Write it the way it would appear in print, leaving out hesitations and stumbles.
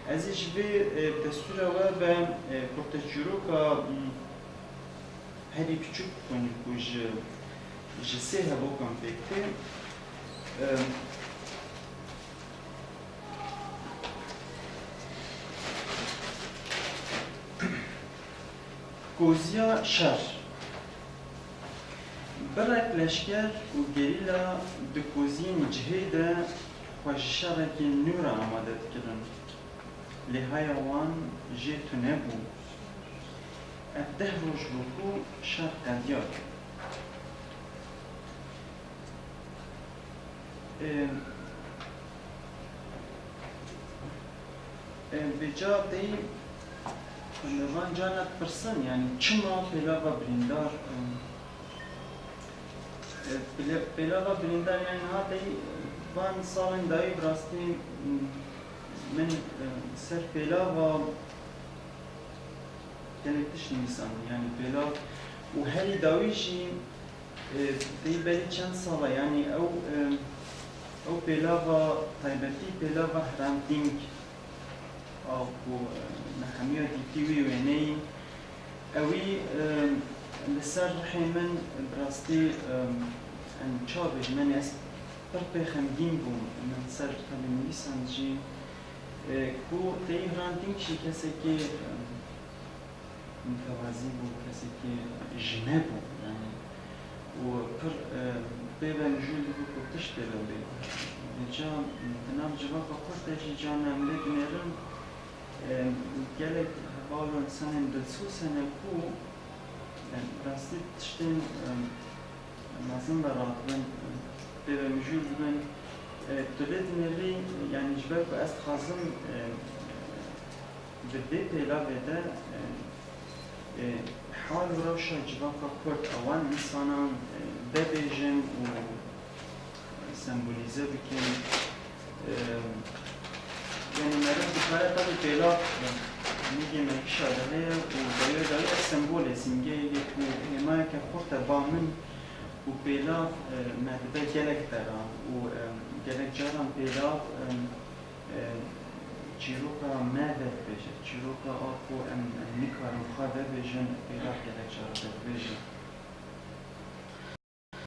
ازش به دستور و به پرتجرو که هری küçük کنی کج جسه هوا کن بکته کوزیا شر برک لشکر و گریلا دو کوزین جهه ده خوش شرکی نور آماده کردن لهای وان جه تو نبو ده روش بکو شر قدیار بجا دی نوان جانت پرسن یعنی چما پیلاوا بریندار پیلاوا بریندار یعنی ها دی وان سالن دایی براستی من سر پیلاوا گلکتش نیستم یعنی پیلاو و هری داویشی دی بری چند ساله یعنی او پیلاوا تایبتی پیلاوا هرامدینگ او نحمية ديتيوي ويني اوي لسر حيمن براستي ان تشابج من اس بربي خمدين بوم من سر خمدين سانجي كو تيهران دينكشي كسكي متوازي بو كسكي جنبو يعني و پر بيبا نجول بو كتش بيبا جا تنام جواب قرد جانا ملد ميرن gelek havalan senin dılsu sene ku rastı tişten lazım berat ben bebe müjür ben tüledinleri yani jber bu est hazım bebe pelavede hal roşa civaka kurt avan insana bebejin u sembolize bikin yani merak dikkat tabii pela میگه مکشاده و باید دایی سمبول سیمگه یک همه که خورت بامن و پیلا مدبه گلک دارم و گلک جارم پیلا چیروکا مدد بشه چیروکا آکو نکارم خواه ببیجن پیلا گلک جارم ببیجن